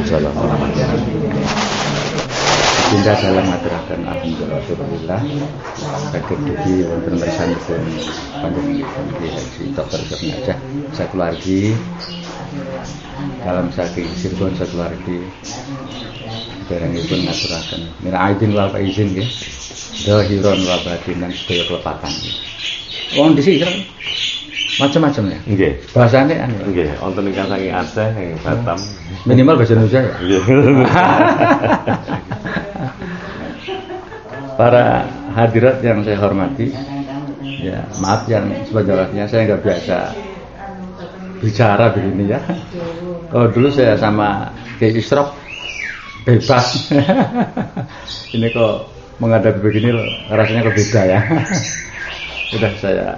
Cinta dalam ngaturaken alhamdulillah saged dugi wonten mersanipun panjenengan Haji Dr. Surnajah sakeluargi dalam saking Cirebon sakeluargi derengipun ngaturaken minal aidin wal faizin nggih dhahiron wa batinan sedaya kelepatan. Wong dhisik macam-macam ya. Nggih. Bahasane anu. Nggih, wonten ingkang saking Aceh, saking Batam. Minimal bahasa Indonesia ya. Nggih. Para hadirat yang saya hormati, ya maaf yang sebenarnya saya nggak biasa bicara begini ya. Kalau dulu saya sama Kiai Israf bebas, ini kok menghadapi begini rasanya kok beda ya. Sudah saya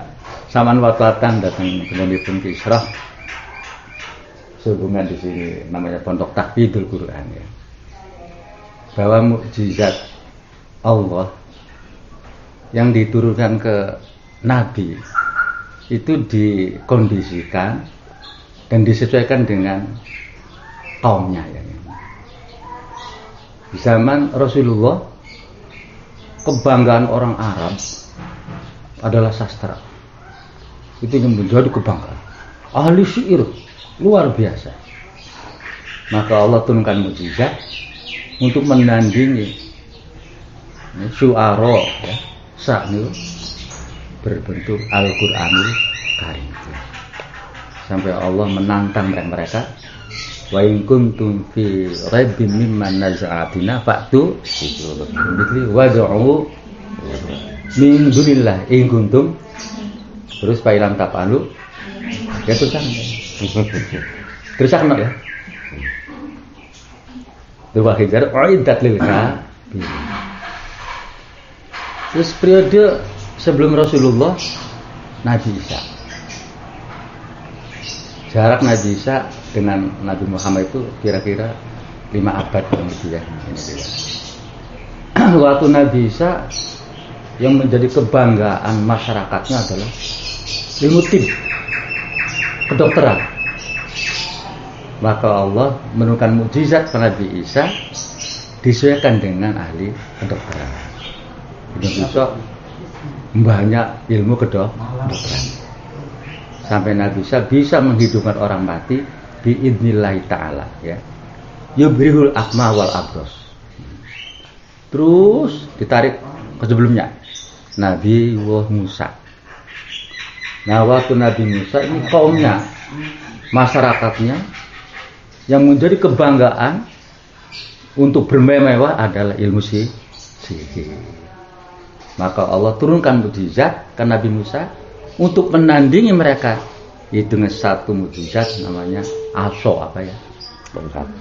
samaan waktu-waktu datang kemudian Kiai Israf sehubungan di sini namanya Pondok Tahfidzul Quran ya. Bahwa mukjizat Allah yang diturunkan ke Nabi itu dikondisikan dan disesuaikan dengan kaumnya ya. Di zaman Rasulullah kebanggaan orang Arab adalah sastra. Itu yang menjadi kebanggaan. Ahli syair luar biasa. Maka Allah turunkan mukjizat untuk menandingi syu'ara ya, sa'nil berbentuk Al-Qur'anul Karim. Sampai Allah menantang mereka, wa in kuntum fi raibin mimma naz'atina fa'tu bimithli wad'u min dunillah in kuntum, terus fa ilam tafalu ya terus kan ya dua hijar uiddat lil kafir. Terus periode sebelum Rasulullah Nabi Isa. Jarak Nabi Isa dengan Nabi Muhammad itu kira-kira 5 abad kemudian. Waktu Nabi Isa yang menjadi kebanggaan masyarakatnya adalah ilmu tib, kedokteran. Maka Allah menurunkan mukjizat pada Nabi Isa disesuaikan dengan ahli kedokteran. Bisa banyak ilmu kedokteran sampai Nabi Isa bisa menghidupkan orang mati biidznillah ta'ala ya. Yubrihul akma wal abros. Terus ditarik ke sebelumnya Nabi Musa. Nah waktu Nabi Musa ini kaumnya, masyarakatnya yang menjadi kebanggaan untuk bermewah adalah ilmu sihir. Maka Allah turunkan mukjizat ke Nabi Musa untuk menandingi mereka. Itu dengan satu mukjizat namanya aso apa ya?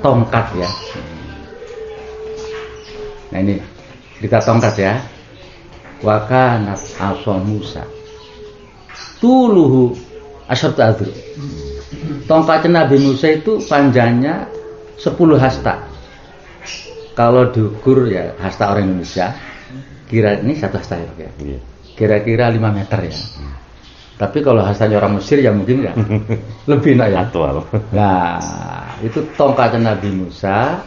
Tongkat ya. Nah ini kita tongkat ya. Wa kanat aso Musa tuluhu asyartu adru. Tongkatnya Nabi Musa itu panjangnya 10 hasta. Kalau diukur ya hasta orang Indonesia kira ini satu hasta ya. Kira-kira 5 meter ya. Tapi kalau hastanya orang Mesir ya mungkin ya lebih nak ya. Nah, itu tongkatnya Nabi Musa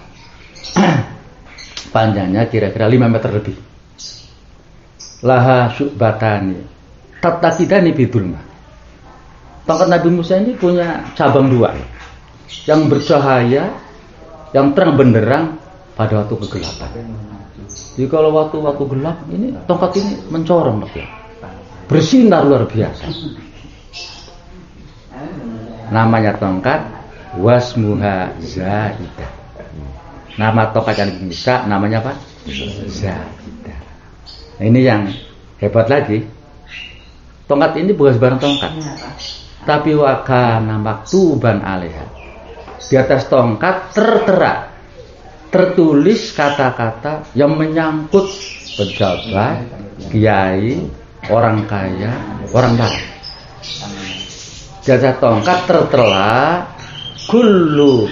panjangnya kira-kira 5 meter lebih. Laha syu'batani tatakidani bidulma. Tongkat Nabi Musa ini punya cabang 2 yang bercahaya, yang terang benderang pada waktu kegelapan. Jadi kalau waktu gelap ini tongkat ini mencorong ya. Bersinar luar biasa. Namanya tongkat wasmuha zaidah. Nama tongkat yang bisa namanya apa? Zaidah. Nah, ini yang hebat lagi. Tongkat ini bukan sembarang tongkat. Tapi wakana maktuban alaiha. Di atas tongkat tertera, tertulis kata-kata yang menyangkut pejabat, kiai, orang kaya, orang barat. Di atas tongkat tertera kullu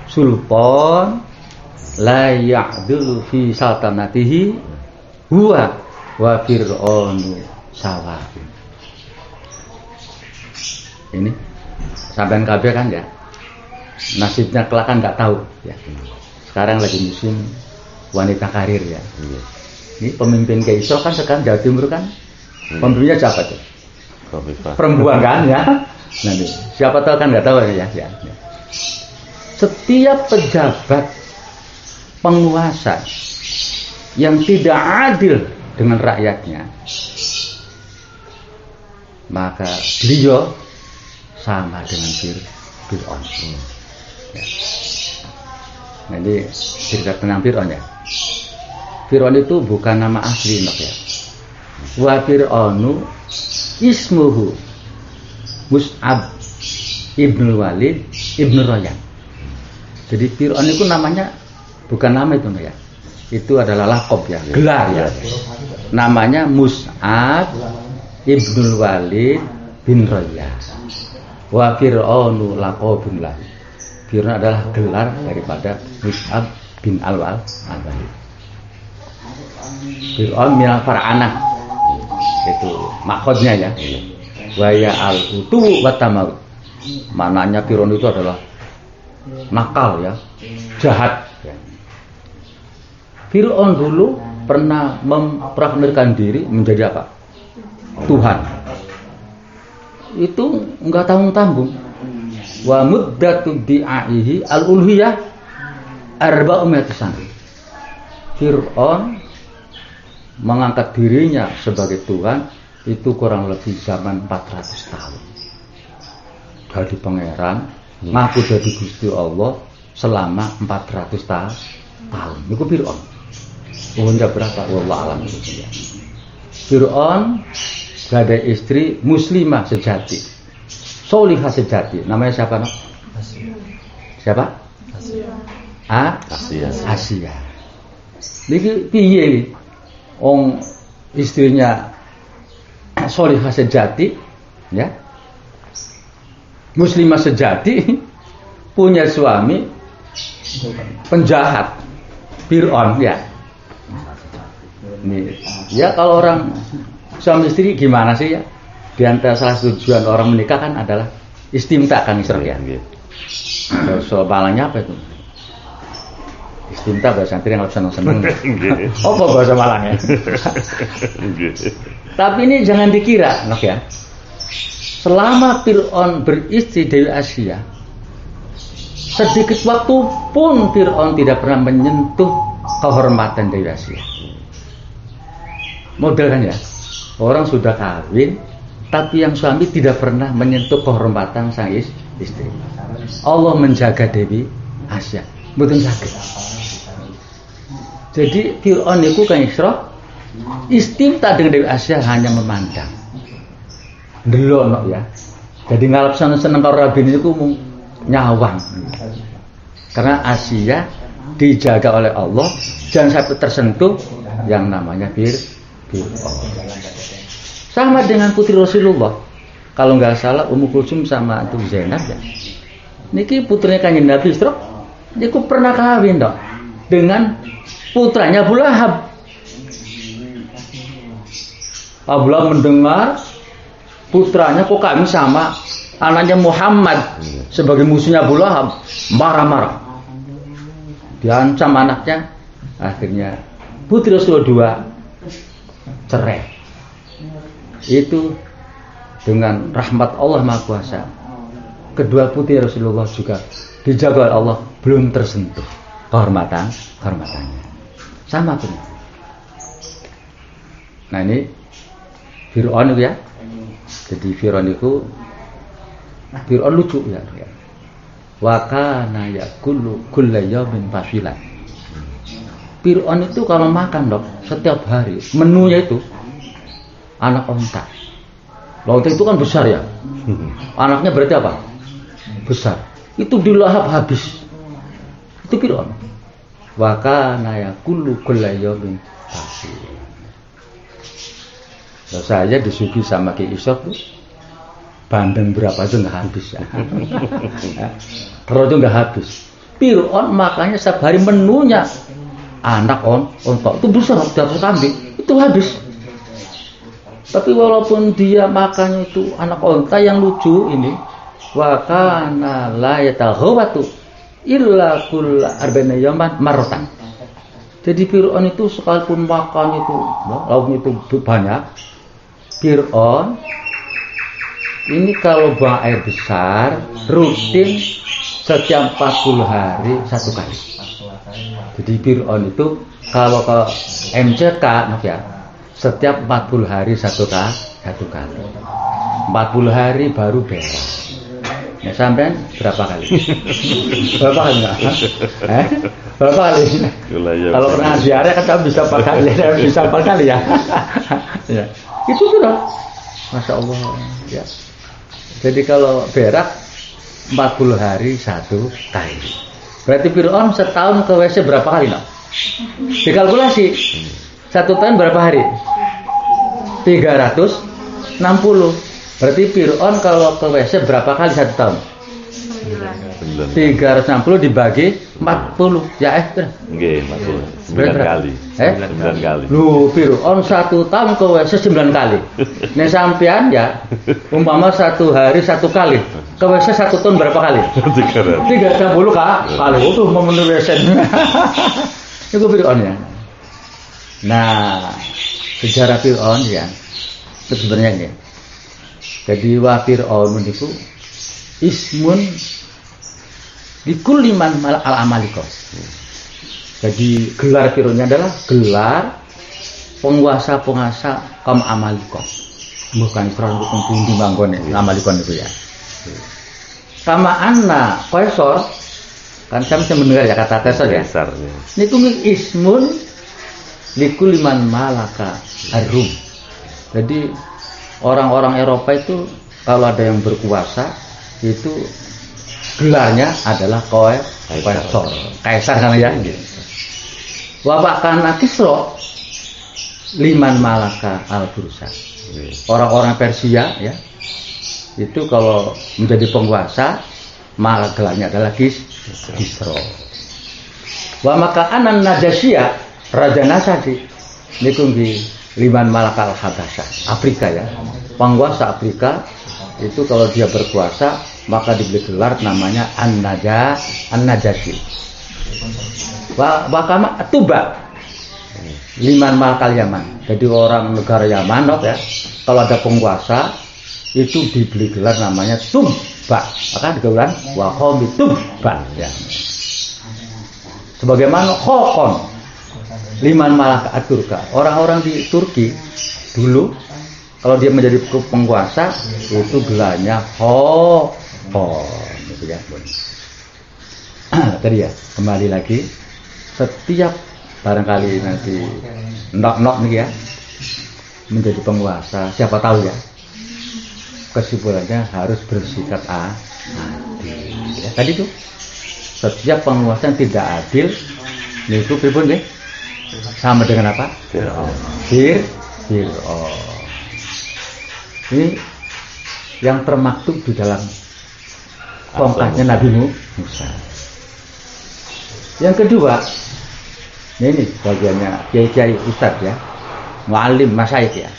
sultan la ya'dulu fi saltanatihi huwa wa fir'aunu sawabin. Ini sampean kabeh kan ya. nasibnya kelak kan nggak tahu ya. Sekarang lagi musim wanita karir ya. Ini pemimpin ke Isra kan sekarang Jawa Timur kan pemimpinnya siapa tuh? Perempuan kan ya. Nah, nih, siapa tahu kan nggak tahu ya. Setiap pejabat penguasa yang tidak adil dengan rakyatnya, maka beliau sama dengan Fir'aun. Ya. Nah, ini cerita tentang Fir'aun ya. Fir'aun itu bukan nama asli ya. Wa Fir'aunu ismuhu Mus'ab ibnu Walid ibnu Rayyan. Jadi Fir'aun itu namanya bukan nama itu ya. Itu adalah laqab ya, gelar ya. Namanya Mus'ab ibnu Walid bin Rayyan. Wa Fir'aunu laqabun lahu. Fir'aun adalah gelar daripada Mus'ab bin Al-Walid. Fir'aun minal far'anah. Itu maksudnya ya. Wa ya al-utu wa tamar. Maknanya Fir'aun itu adalah nakal ya, jahat. Fir'aun dulu pernah memproklamirkan diri menjadi apa? Tuhan. Itu enggak tanggung-tanggung. Wa muddatu di'aihi al-uluhiyah arba'umiyat sana. Fir'aun mengangkat dirinya sebagai Tuhan itu kurang lebih zaman 400 tahun. Jadi pangeran ngaku jadi Gusti Allah selama 400 tahun. Itu Fir'aun. Umurnya berapa? Wallahu a'lam. Fir'aun gak ada istri muslimah sejati, solihah sejati. Namanya siapa? No? Siapa? Asia. Niki piye iki? Wong istrinya solihah sejati, ya. Muslimah sejati, punya suami penjahat, Fir'aun ya. Nih, ya kalau orang suami istri gimana sih ya? Di antara salah tujuan orang menikah kan adalah istimta kan Isra ya. So balangnya apa itu? Istimta bahasa santri yang seneng-seneng. Apa bahasa Malangnya? Tapi ini jangan dikira, nok ya. Selama Fir'aun beristri Dewi Asia, sedikit waktu pun Fir'aun tidak pernah menyentuh kehormatan Dewi Asia. Model kan ya, orang sudah kawin, tapi yang suami tidak pernah menyentuh kehormatan sang istri. Allah menjaga Dewi Asia, betul sakit. Jadi Fir'aun itu kan Isra, istimta dengan Dewi Asia hanya memandang. Delok ya. Jadi ngalap seneng karo rabine iku mung nyawang. Karena Asia dijaga oleh Allah jangan sampai tersentuh yang namanya Fir'aun. Sama dengan putri Rasulullah. Kalau nggak salah Ummu Kulsum sama Antum Zainab ya. Niki putrinya Kanjeng Nabi Isra, niku pernah kawin dok dengan putranya Abu Lahab. Abu Lahab mendengar putranya kok kami sama anaknya Muhammad sebagai musuhnya Abu Lahab, marah-marah. Diancam anaknya, akhirnya putri Rasulullah 2 cerai. Itu dengan rahmat Allah Maha Kuasa. Kedua putri Rasulullah juga dijaga oleh Allah, belum tersentuh kehormatannya. Sama pun. Nah ini Fir'aun itu ya. Jadi Fir'aun itu lucu ya. Wa kana yaqulu kulla yawmin fasilan. Fir'aun itu kalau makan dok setiap hari menunya itu anak onta. Onta itu kan besar ya. Anaknya berarti apa? Besar. Itu dilahap habis. Itu Fir'aun. Wa kana yaqulu kulla yawmin fasilan. Kalau saya disuguhi sama Ki Isok tuh bandeng berapa aja nggak habis ya. Terus itu nggak habis. Fir'aun makanya setiap hari menunya anak onta itu besar, tidak kambing itu habis. Tapi walaupun dia makannya itu anak onta yang lucu ini, wa kana la yataghawatu illa kull arba'ina yawman marratan. Jadi Fir'aun itu sekalipun makan itu lauk itu banyak, Fir'aun ini kalau buang air besar rutin setiap 40 hari satu kali. Jadi Fir'aun itu kalau ke MCK ya, setiap 40 hari satu kali. 40 hari baru berak. Ya sampean berapa kali? Berapa kali enggak? Berapa kali? Kalau pernah ziarah kan bisa 4 kali, bisa 4 kali ya. Ya. Itu sudah. Masya Allah ya. Jadi kalau berak 40 hari satu kali. Berarti Fir'aun setahun ke WC berapa kali nak? Dikalkulasi. 1 tahun berapa hari? 360. Berarti Fir'aun kalau ke WC berapa kali 1 tahun? 360 dibagi 40. Ya benar. Nggih, 9 kali. 9 kali. Lu Fir'aun 1 tahun ke WC 9 kali. Nek sampean ya umpama 1 hari 1 kali. Ke WC 1 tahun berapa kali? 360 kali. Utuh memenuhi WC. Itu Fir'aun ya. Nah, sejarah Fir'aun ya. Sebenarnya ya. Jadi wa Fir'aun itu ismun likulli man al-amaliko. Jadi gelar Fir'aunnya adalah gelar penguasa-penguasa kaum Amaliko. Bukan Israel itu pundi manggon Amalikon itu ya. Sama anna Kaisar kan saya mesti mendengar ya kata Kaisar ya. Niku ismun likulli man malaka ar-rum. Jadi orang-orang Eropa itu kalau ada yang berkuasa itu gelarnya adalah Kaisar kan ya. Wa kana Kisra liman malaka al-Fursa. Orang-orang Persia ya. Itu kalau menjadi penguasa maka gelarnya adalah Kisra. Wa maka anan Najasya Raja Nasadi niku nggih liman malaka al-Habasya, Afrika ya. Penguasa Afrika itu kalau dia berkuasa maka diberi gelar namanya An-Najasyi. Wakama Tuba liman malakal Yaman. Jadi orang negara Yaman ya, kalau ada penguasa itu diberi gelar namanya Tuba. Maka digelar wa qaumi Tuba ya. Sebagaimana Khokon liman malaka Turka. Orang-orang di Turki dulu kalau dia menjadi penguasa itu gelarnya gitu ya. Tadi ya kembali lagi setiap barangkali nanti nok nih ya menjadi penguasa siapa tahu ya kesimpulannya harus bersikap adil ya. Tadi tuh setiap penguasa yang tidak adil itu pripun nggih sama dengan apa? Fir'aun. Ini yang termaktub di dalam tongkatnya Nabi Musa. Yang kedua, ini bagiannya kiai-kiai ustaz ya, muallim masyayikh ya.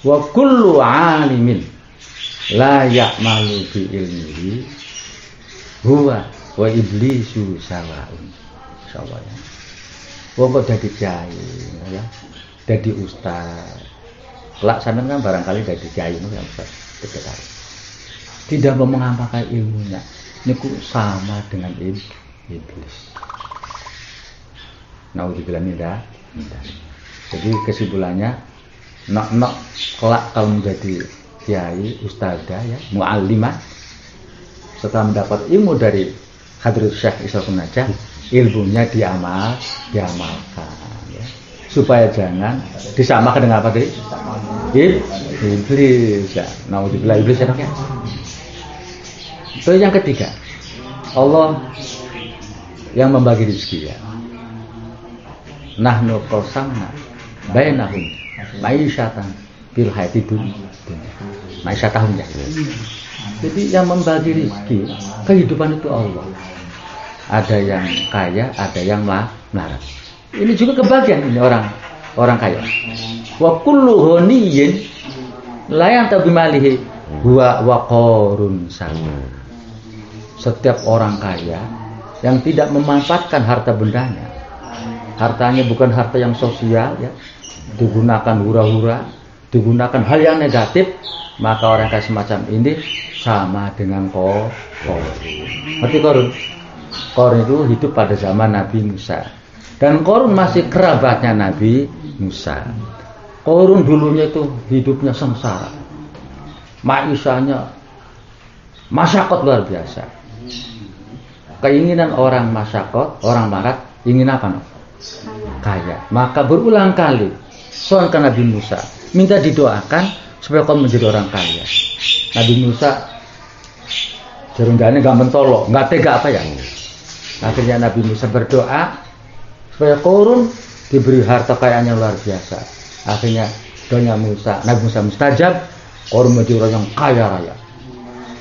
Wa kullu alimin la ya'malu bi ilmihi huwa wa iblisu sawa'un. Insyaallah ya. Wong kok dadi kiai ya, dadi ustaz. Lak sampean kan barangkali dadi kiai ya ustaz. Tidak mau mengamalkan ilmunya. Niku sama dengan iblis. Naudzubillah min dzalik. Jadi kesimpulannya nok kelak kalau menjadi kiai, ustadzah ya, muallimah setelah mendapat ilmu dari Hadrat Syekh Ishaaqun Najah, ilmunya diamalkan ya. Supaya jangan disamakan dengan apa tadi? Iblis ya. Naudzubillah iblis ya. Itu yang ketiga. Allah yang membagi rezeki ya. Nahnu qasamna bainahum ma'isyatan fil hayati dunya. Ma'isyatahum ya. Jadi yang membagi rezeki kehidupan itu Allah. Ada yang kaya, ada yang melarat. Ini juga kebagian ini orang kaya. Wa kullu ghaniyin la yantabi malihi wa qarun sama. Setiap orang kaya yang tidak memanfaatkan harta bendanya, hartanya bukan harta yang sosial ya, digunakan hura-hura, digunakan hal yang negatif, maka orang kaya semacam ini sama dengan Qarun. Berarti Qarun itu hidup pada zaman Nabi Musa, dan Qarun masih kerabatnya Nabi Musa. Qarun dulunya itu hidupnya sengsara, maisanya masyakot luar biasa. Keinginan orang masyakot, orang marat, ingin apa? Kaya. Maka berulang kali soal ke Nabi Musa, minta didoakan supaya kau menjadi orang kaya. Nabi Musa jerunggane gak mentolo, gak tega apa ya. Akhirnya Nabi Musa berdoa supaya Qarun diberi harta kekayaan yang luar biasa. Akhirnya doanya Nabi Musa mustajab, Qarun menjadi orang yang kaya raya.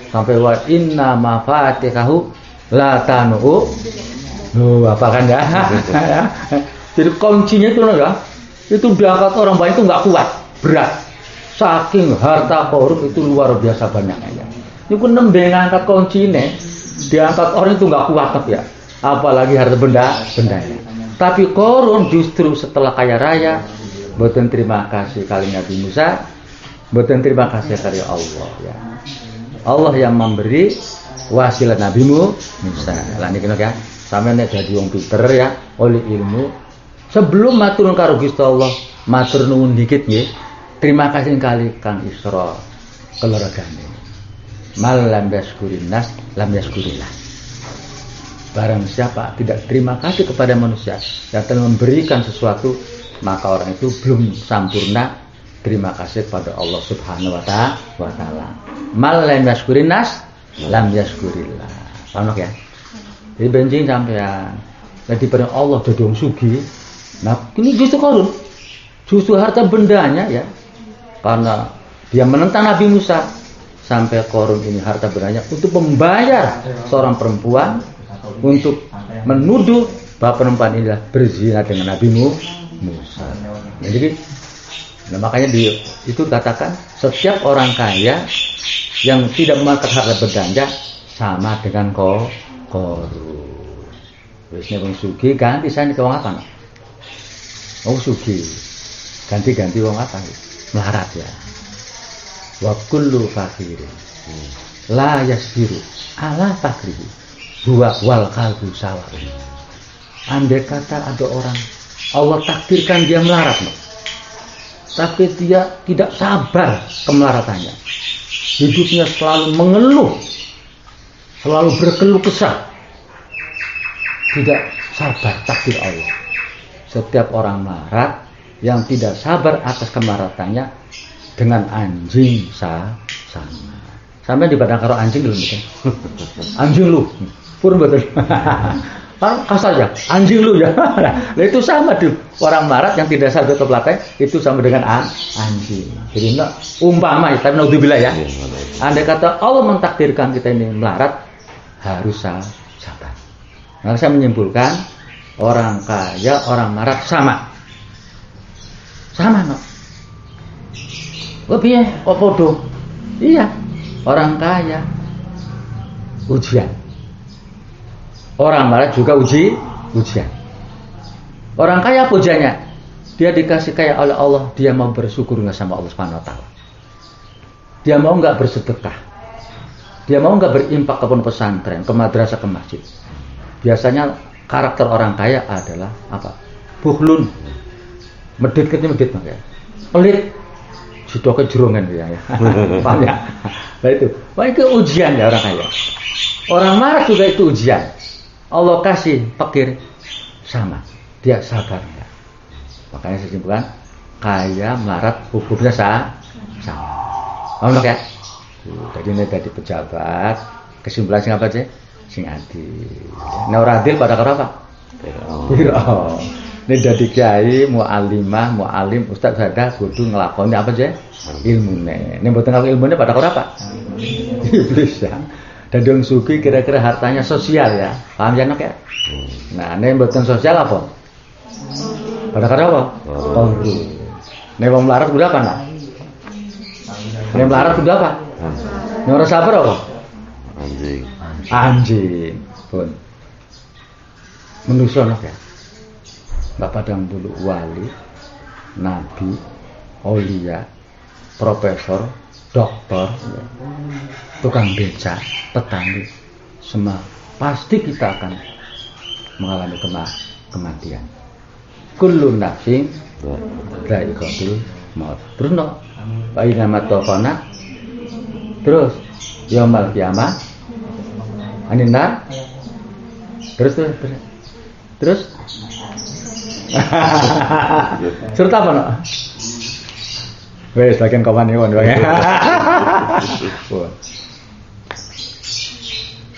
Sampai wa inna mafatihahu la tanu. Apa kan ya? Jadi kuncinya itu enggak. Itu diangkat orang banyak itu enggak kuat, berat. Saking harta Qarun itu luar biasa banyaknya. Ini pun nembeng angkat kuncinya, diangkat orang itu enggak kuat ya. Apalagi harta bendanya. Tapi Qarun justru setelah kaya raya, mboten terima kasih kali Nabi Musa, mboten terima kasih kali Allah ya. Allah yang memberi wasilah Nabi Musa. Lah niki ya, sampeyan nek dadi wong pinter ya, oleh ilmu, sebelum matur karo Gusti Allah, matur nuwun dikit nggih. Terima kasih kali Kang Isra keluargane. Mal lam yaskurin nas lam yaskurillah. Barang siapa tidak terima kasih kepada manusia yang telah memberikan sesuatu, maka orang itu belum sempurna terima kasih kepada Allah Subhanahu wa taala. Mal lam yaskurin nas lam yaskurillah. Paham ya? Jadi benjing sampean. Jadi pada Allah dodong sugi. Nah, ini justru Qarun. Justru harta bendanya ya. Karena dia menentang Nabi Musa, sampai Qarun ini harta bendanya untuk membayar seorang perempuan untuk menuduh bahwa perempuan ini berzina dengan Nabi Musa. Jadi makanya itu katakan setiap orang kaya yang tidak memakan harta bendanya sama dengan Qarun. Wis nek wong sugih ganti sane ke wong apa? Wong sugih ganti wong apa? Melarat ya. Wa kullu fakirin la yasbiru ala fakrihi huwa wal qalbu sawa. Andai kata ada orang Allah takdirkan dia melarat, tapi dia tidak sabar kemelaratannya. Hidupnya selalu mengeluh, selalu berkeluh kesah, tidak sabar takdir Allah. Setiap orang melarat yang tidak sabar atas kemelaratannya dengan anjing sama. Sampai di badan karo anjing dulu gitu. Anjing lu, pun betul. Kasar ya, anjing lu ya. Nah itu sama tuh orang melarat yang tidak sabar ke belakang itu sama dengan anjing. Jadi enggak umpama, tapi naudzubillah ya. Andai kata Allah mentakdirkan kita ini melarat, harus sabar. Nah saya menyimpulkan orang kaya, orang melarat sama no. Lebih kok bodoh. Iya, orang kaya ujian. Orang melarat juga ujian. Orang kaya apa ujiannya? Dia dikasih kaya oleh Allah, dia mau bersyukur nggak sama Allah Subhanahu wa taala. Dia mau nggak bersedekah. Dia mau nggak berimpak ke pondok pesantren, ke madrasah, ke masjid. Biasanya karakter orang kaya adalah apa? Buhlun. Medit makanya. Pelit. Sidoke jerongan ya. Paham ya? Nah itu. Wah itu ujian ya orang kaya. Orang marah juga itu ujian. Allah kasih fakir sama. Dia sabar enggak? Makanya saya simpulkan kaya melarat hukumnya sama. Paham ya? Jadi ini tadi pejabat, kesimpulan sing apa sih? Sing adil. Nah ora adil pada karo apa? Piro. Ini dadi kiai, mu'alimah, mu'alim, ustaz sada kudu nglakoni apa sih? Ilmune. Nek mboten ngakoni ilmune pada karo apa? Iblis ya. Dan dong suki kira-kira hartanya sosial ya. Paham ya nak ya? Nah, nek mboten sosial apa? Pada karo apa? Nek wong melarat udah apa nak? Nek melarat udah apa? Nyoro sabar apa? Anjing. Anjing. Pun. Manusia nok ya. Mbak padang bulu wali, nabi, aulia, profesor, dokter, tukang beca, petani, semua pasti kita akan mengalami kematian. Kullu nafsin dha'iqatul maut. Terus no, wa inna matofana. Terus yaumul qiyamah aninnar. Terus Surat apa no? Wes bagian kapan ya?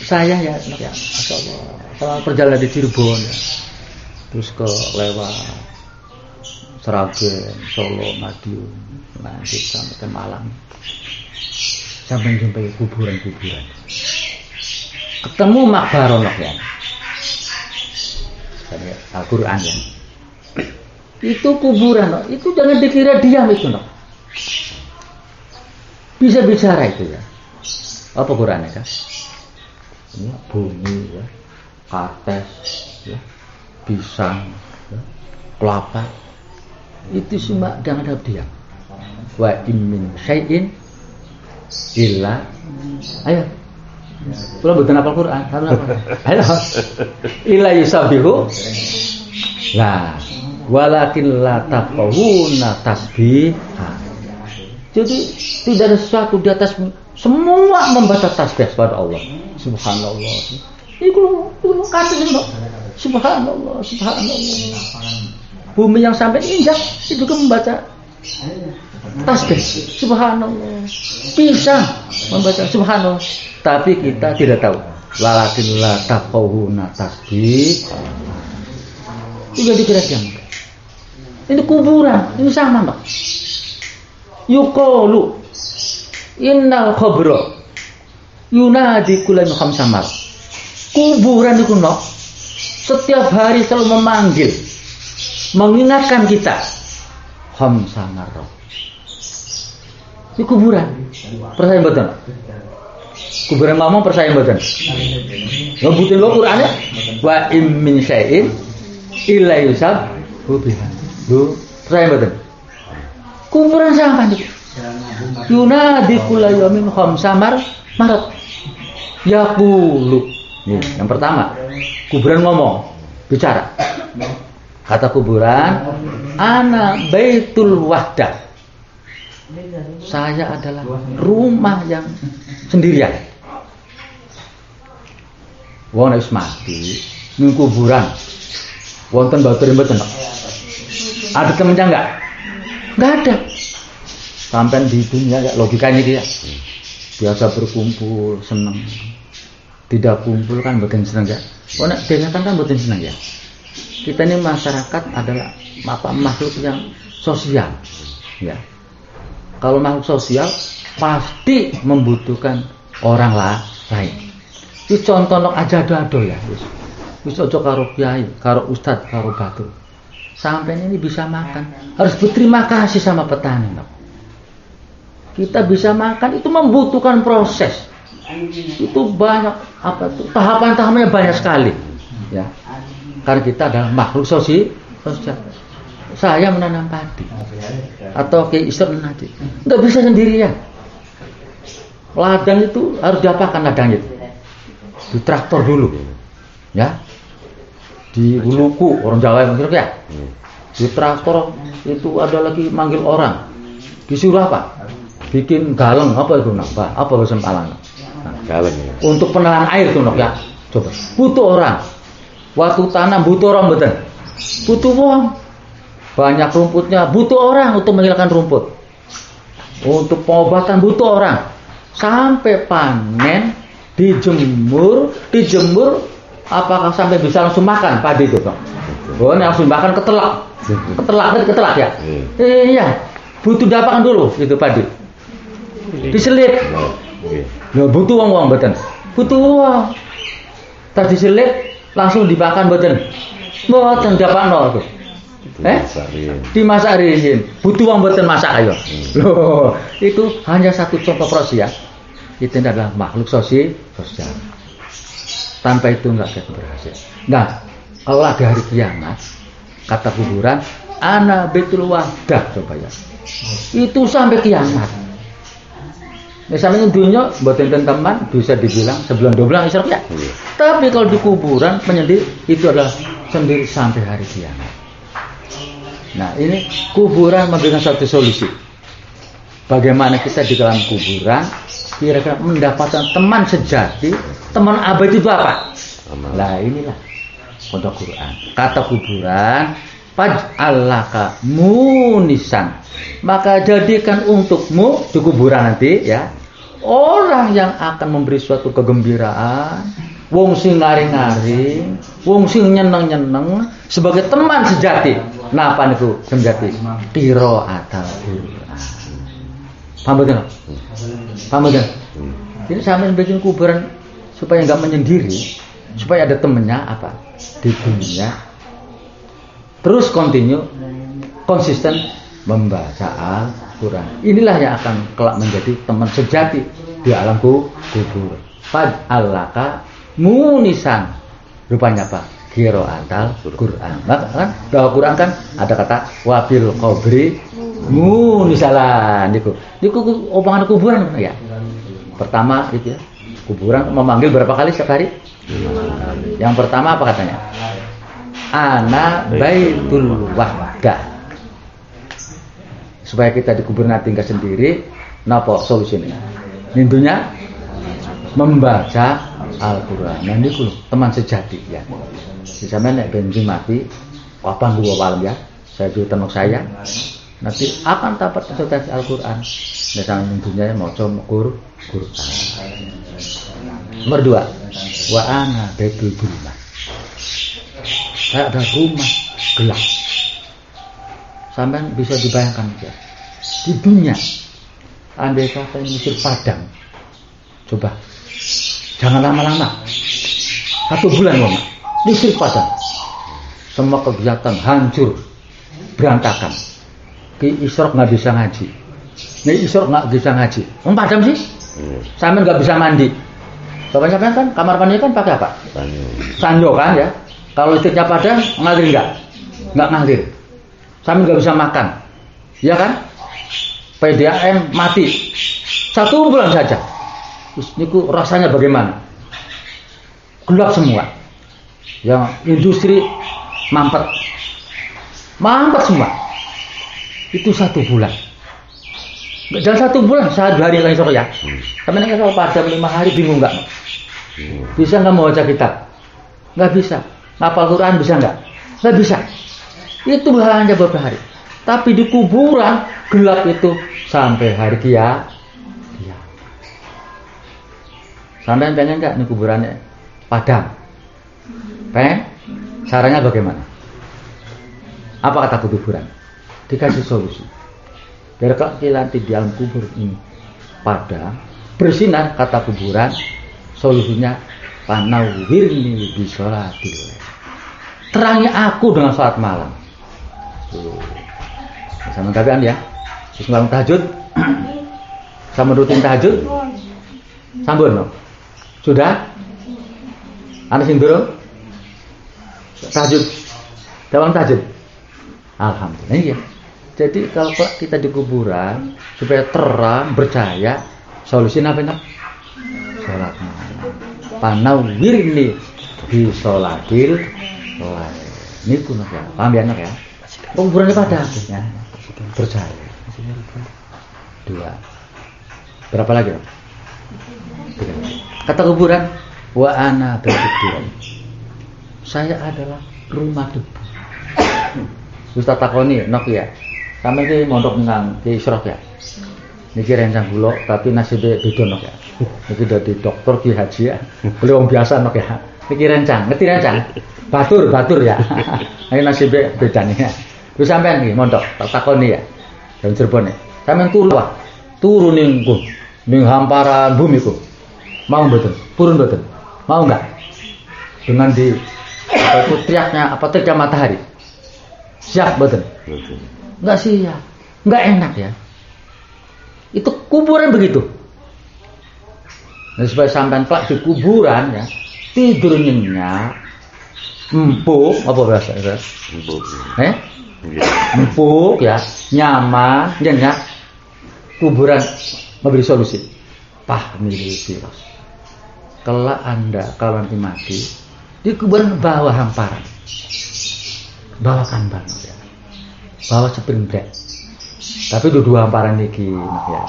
Saya ya, kalau perjalanan di Cirebon ya, terus ke lewat Seragen, Solo, Madiun, lanjut sampai ke Malang, sampai jumpai kuburan-kuburan. Ketemu makbaron ya, Al-Quran ya. Itu kuburan, itu jangan dikira diam itu no. Bisa bicara itu ya. Apa Qurannya kan? Ya, bumi ya, kates ya, pisang ya, kelapa. Itu semua jangan ada diam. Wa min syai'in illa ayo. Kalau betul apa Quran? Ayo. Illa yusabbihu. Nah, walakin la taqawuna tasbih. Jadi tidak ada sesuatu di atas semua membaca tasbih kepada Allah. Subhanallah. Itu katanya Subhanallah, Subhanallah. Bumi yang sampai injak itu juga membaca tasbih. Subhanallah. Bisa membaca Subhanallah. Tapi kita tidak tahu. Walakin la taqawuna tasbih. Itu jadi kira-kira. Ini kuburan, ini sama Mbak. Yuqalu innal khabra yunadi kulan khamsamar. Kuburan itu no, setiap hari selalu memanggil, mengingatkan kita khamsamar. Ini kuburan. Percaya betul? Kuburan ngomong percaya betul? Ngebutin lo Qurannya wa im min syai'in illa yusab biha. Lu percaya betul? Kuburan sama nih. Yunadi kula yamin khamsamar marat. Yaqulu. Nih, yang pertama, kuburan ngomong, bicara. Kata kuburan, ana baitul wahdah. Saya adalah rumah yang sendirian. Wong wis mati, ning kuburan. Wonten batur mboten. Ada temennya enggak? Enggak ada. Sampai di dunia ya logikanya dia. Biasa berkumpul, senang. Tidak kumpul kan mboten senang ya. Oh nek dengatan kan mboten senang ya. Kita ini masyarakat adalah makhluk yang sosial. Ya. Kalau makhluk sosial pasti membutuhkan orang lain. Iki contoh aja ado ya. Wis aja karo kiai, karo ustaz, karo batu. Sampai ini bisa makan, harus berterima kasih sama petani. Kita bisa makan itu membutuhkan proses. Itu banyak tahapan-tahapannya banyak sekali. Ya. Karena kita adalah makhluk sosial. Saya menanam padi atau ke istri nanti nggak bisa sendirian. Ladang itu harus diapakan ladangnya? Di traktor dulu, ya. Di Uluku orang Jawa yang ngerti ya. Di traktor itu ada lagi manggil orang. Disuruh apa? Bikin galeng apa itu nak? Apa bahasa Malang? Galeng. Untuk penelan air tuh nak ya. Coba. Butuh orang. Waktu tanam butuh orang betul. Butuh uang. Banyak rumputnya butuh orang untuk menghilangkan rumput. Untuk pengobatan butuh orang. Sampai panen dijemur, apakah sampai bisa langsung makan padi itu, Pak? Oh, langsung makan ketelak ya. Iya. Butuh diapakan dulu itu padi. Diselip. Ya butuh uang betul. Butuh uang. Tadi diselip langsung dimakan betul. Mboten diapakno tuh. Dimasakin. Butuh uang betul masak ayo. Loh, itu hanya satu contoh proses ya. Itu adalah makhluk sosial. Tanpa itu nggak akan berhasil. Nah, kalau ada hari kiamat, kata kuburan, ana betul wahdah coba ya. Itu sampai kiamat. Misalnya dunia buat teman bisa dibilang sebulan 2 bulan isyarat ya. Tapi kalau di kuburan penyendiri itu adalah sendiri sampai hari kiamat. Nah, ini kuburan memberikan satu solusi. Bagaimana kita di dalam kuburan kira-kira mendapatkan teman sejati, teman abadi itu apa? Nah, inilah pondok Quran. Kata kuburan, faj'alaka munisan. Maka jadikan untukmu di kuburan nanti ya, orang yang akan memberi suatu kegembiraan, wong sing ngaring-ngaring, wong sing nyeneng-nyeneng sebagai teman sejati. Nah, apa niku sejati? Qiraatul Quran. Paham betul? Paham betul? Jadi sampai bikin kuburan supaya enggak menyendiri, supaya ada temennya apa? Di dunia. Terus konsisten membaca Al-Quran. Inilah yang akan kelak menjadi teman sejati di alam kubur. Faj'alaka munisan. Rupanya apa? Qiraatul Quran. Maka kan dalam Quran kan ada kata wabil qabri munisalan. Niku omongan kuburan ya. Pertama itu ya. Kuburan memanggil berapa kali setiap hari? Yang pertama apa katanya? Ana baitul wahdah. Supaya kita di kuburan tinggal sendiri, napa solusinya? Nintunya membaca Al-Quran. Nah niku teman sejati ya. Misalnya nek bensin mati, kapan gua malam ya? Saya juga tenok saya. Nanti akan dapat sejati Al-Quran. Misalnya nintunya maca Quran. Nomor 2, wa ana baitul rumah. Saya ada rumah gelap. Sampai bisa dibayangkan ya. Di dunia, andai kata Mesir padam, coba, jangan lama-lama. 1 bulan lama, Mesir padam, semua kegiatan hancur, berantakan. Ki Isrok nggak bisa ngaji, Nih Isrok nggak bisa ngaji. Padam sih, sampai nggak bisa mandi. Bapaknya kan kamar mandinya kan pakai apa? Sanyo kan ya. Kalau listriknya padam, ngalir nggak? Nggak ngalir. Sambil nggak bisa makan, ya kan? PDAM mati 1 bulan saja. Terus niku rasanya bagaimana? Gelap semua. Yang industri mampet semua. Itu 1 bulan. Jangan 1 bulan, 1 hari kan esok ya. Tapi nek kalau padam 5 hari bingung nggak? Bisa nggak mau baca kitab? Nggak bisa. Ngapal Quran bisa nggak? Nggak bisa. Itu hanya beberapa hari. Tapi di kuburan gelap itu sampai hari kiamat. Sampai pengen nggak nih kuburannya padam? Pengen? Caranya bagaimana? Apa kata kuburan? Dikasih solusi. Biar nanti di alam kubur ini padam, bersinar, kata kuburan. Solusinya panawwirni bisolatil. Terangi aku dengan salat malam. Sama kapan ya? Terus malam tahajud, sama rutin tahajud, sambun no? Sudah? Anak sing durung? Tahajud, dalam tahajud. Alhamdulillah ya. Jadi kalau kita di kuburan supaya terang, bercahaya, solusinya apa nih? Salat malam. Panawwirni bisolatil. Ini pun ya, paham ya anak ya? Kuburannya pada ya, percaya. 2. Berapa lagi? 3. Kata kuburan, wa ana baitul. Saya adalah rumah debu. Ustaz takoni nok ya. Sampe iki mondok nang Ki Isrok ya. Niki rencang kula tapi nasibe beda nok ya. Niki dadi dokter Ki Haji ya. Beliau wong biasa nok ya. Niki rencang, ngerti rencang? Batur ya. Ini nasibe beda nih ya. Terus sampean iki mondok tak takoni ya. Dalam Cirebon ya. Sampean turu ning hamparan bumi ku. Mau mboten? Purun mboten? Mau enggak? Dengan di teriaknya matahari. Siap mboten? Enggak siap. Enggak enak ya. Itu kuburan begitu. Nah, supaya sampean kelak di kuburan ya, tidur nyenyak, empuk, apa bahasa itu? Empuk. Iya. Empuk ya, nyaman, nyenyak. Kuburan memberi solusi. Pahmil firas. Kelak Anda kalau nanti mati di kuburan bawa hamparan, bawakan banget ya, bawa sepindah. Tapi dua hamparan niki ya.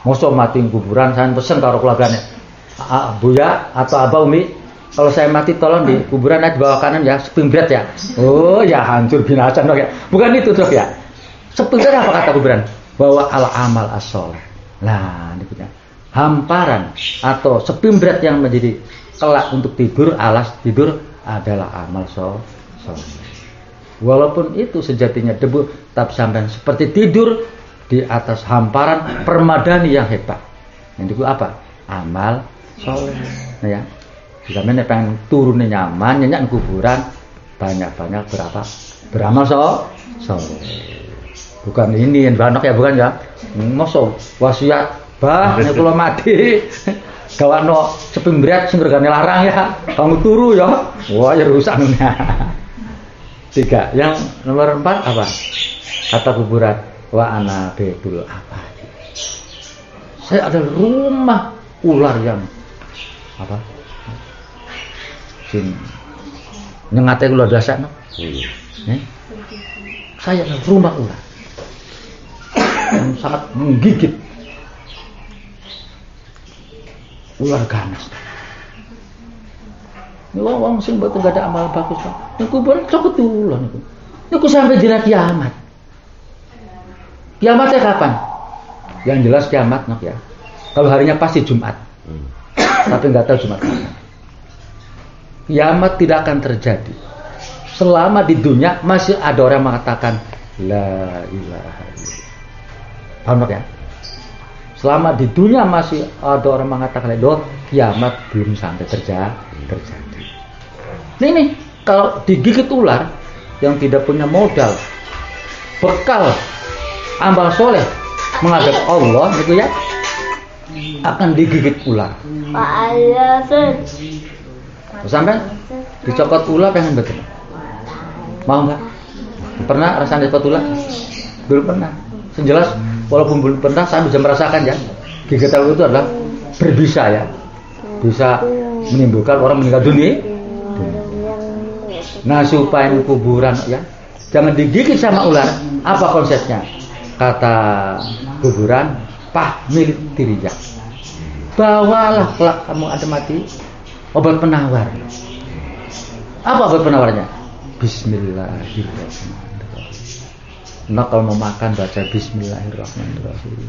Mosok mati kuburan, saya pesen karo keluarganya, Buya atau Abah Umi, kalau saya mati tolong di kuburan nanti bawa kanan ya, sepindah ya. Oh ya hancur binasa dok ya. Bukan itu dok ya. Sepindah apa kata kuburan? Bawa al amal as-sholeh. Nah, ini punya hamparan atau sepimbrat yang menjadi kelak untuk tidur, alas tidur adalah amal soleh. Walaupun itu sejatinya debu, tapi sampai seperti tidur di atas hamparan permadani yang hebat. Yang itu apa? Amal soleh. Nah ya, jika mana pengen turunnya nyaman, nyenyak kuburan, banyak-banyak berapa? Beramal soleh. Bukan ini yang banyak ya, bukan ya. Mosok wasiat bah nek kula mati gawano sepimbrat sing regane larang ya. Kamu turu ya. Wah, ya rusak. 3. Yang nomor 4 apa? Kata kuburan wa ana betul apa? Saya ada rumah ular yang apa? Sing nyengate kula dasakno. Saya ada rumah ular yang sangat menggigit, ular ganas. Ini wong sing mboten gak ada amal bagus kok. Niku pun kebetulan niku. Niku sampai dina kiamat. Kiamatnya kapan? Yang jelas kiamat nok ya. Kalau harinya pasti Jumat. Tapi enggak tahu Jumat kapan. Kiamat tidak akan terjadi selama di dunia masih ada orang yang mengatakan la ilaha illallah. Paham ya? Selama di dunia masih ada orang mengatakan itu, kiamat belum sampai terjadi. Nih, kalau digigit ular yang tidak punya modal, bekal, amal soleh menghadap Allah, gitu ya, akan digigit ular. Sampai dicokot ular pengen betul. Mau nggak? Pernah rasanya dicokot ular? Belum pernah. Sejelas walaupun belum pernah, saya bisa merasakan ya, gigitan itu adalah berbisa ya, bisa menimbulkan orang meninggal dunia. Nah, supaya kuburan ya jangan digigit sama ular, apa konsepnya? Kata kuburan, pahmil tirijak, bawalah kelak kamu ada mati obat penawar. Apa obat penawarnya? Bismillahirrahmanirrahim. Nah, kalau mau makan baca Bismillahirrahmanirrahim.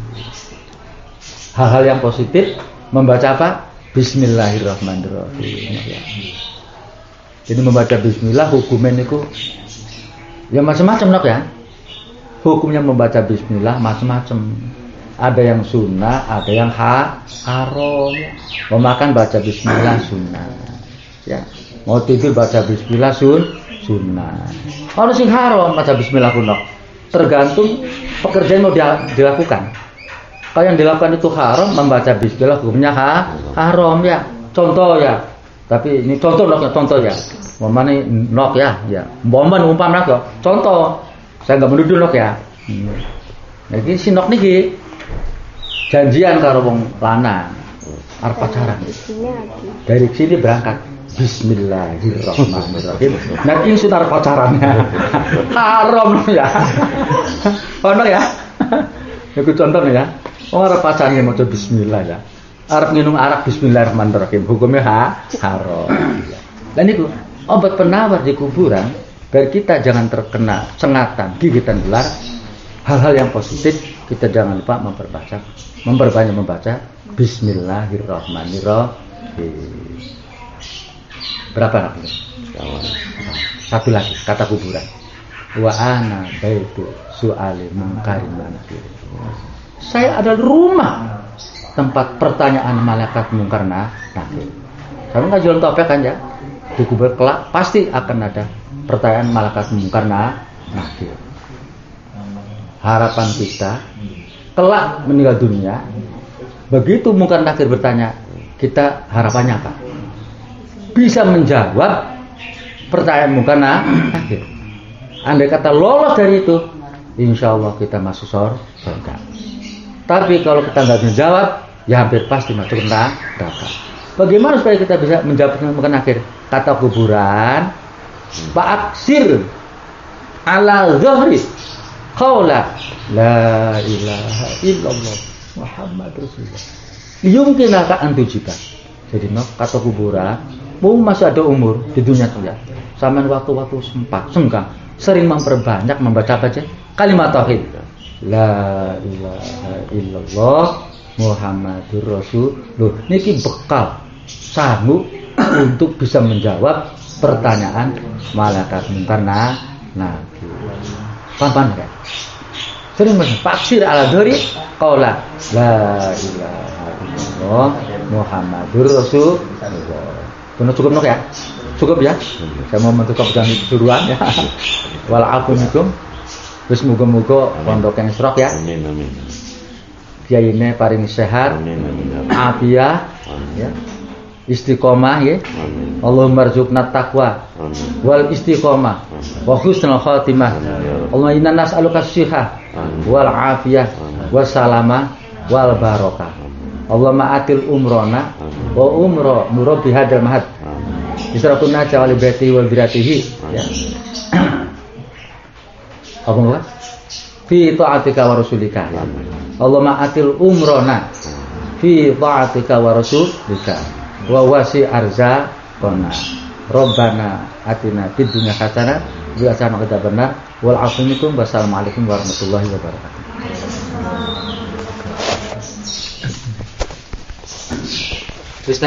Hal-hal yang positif membaca apa? Bismillahirrahmanirrahim. Jadi membaca Bismillah hukumnya itu ya macam-macam nok ya. Hukumnya membaca Bismillah macam-macam. Ada yang sunnah, ada yang haram. Mau makan baca Bismillah sunnah. Ya, mau tidur baca Bismillah sunnah. Kalau sing haram baca Bismillah kuno. Tergantung pekerjaan mau dilakukan. Kalau yang dilakukan itu haram, membaca Bismillah hukumnya haram ya. Contoh ya. Tapi ini contoh ya. Mana nok ya. Bomban umpama nok ya. Contoh. Saya enggak menuduh nok ya. Jadi si nok niki janjian karo wong lanang arep pacaran. Dari sini berangkat Bismillahirrahmanirrahim. Nah ini sudah pacarannya haram ya. Ono ya. Itu contohnya ya. Orang pacarannya mau coba Bismillah ya. Arab minum arak Bismillahirrahmanirrahim. Hukumnya haram. Dan itu obat penawar di kuburan biar kita jangan terkena sengatan, gigitan ular. Hal-hal yang positif kita jangan lupa memperbanyak membaca Bismillahirrahmanirrahim. Berapa nak? Satu lagi kata kuburan. Wa ana baitu su'ali mungkarin nakir. Saya adalah rumah tempat pertanyaan malaikat mungkar nakir. Kamu nggak jual topeng kan ya? Di kubur kelak pasti akan ada pertanyaan malaikat mungkar nakir. Harapan kita kelak meninggal dunia, begitu mungkar nakir bertanya, kita harapannya apa? Bisa menjawab pertanyaanmu karena akhir. Andai kata lolos dari itu, insya Allah kita masuk surga. Tapi kalau kita nggak menjawab, ya hampir pasti masuk neraka. Bagaimana supaya kita bisa menjawab pertanyaan akhir? Kata kuburan, Fa'aksir ala zahri qawla la ilaha illallah Muhammad Rasulullah. Yumkinaka antujibah. Jadi kata kuburan, mau masih ada umur di dunia tuh ya. Sampai waktu-waktu senggang, sering memperbanyak membaca aja kalimat tauhid. La ilaha illallah Muhammadur Rasulullah. Niki bekal sanggup untuk bisa menjawab pertanyaan malaikat mungkar nabi. Paham kan? Sering menfaksir ala dhari qaula la ilaha illallah Muhammadur Rasulullah. Benar cukup nok ya? Cukup ya? Saya mau menutup dengan duluan ya. Walaupunikum. Wis muga-muga pondok yang serok ya. Amin amin. Kiyaine paring sehat. Amin amin. Afiah ya. Istiqomah ya. Amin. Allahumma rzuqna taqwa Amin. wal istiqomah wa husnul khatimah. Allahumma inna nas'aluka as-sihah wal afiyah wassalama wal barakah. Allahumma atil umrona wa umra murabi hadal mahad. Israkuna jawali baiti wal biratihi ya. Apa enggak? Fi ta'atika wa rasulika. Allahumma atil umrona fi ta'atika wa rasulika. Wa wasi arzaqana Rabbana atina fid dunya hasanah wa hasanah kadzabanna wal afikum wassalamualaikum warahmatullahi wabarakatuh. Wis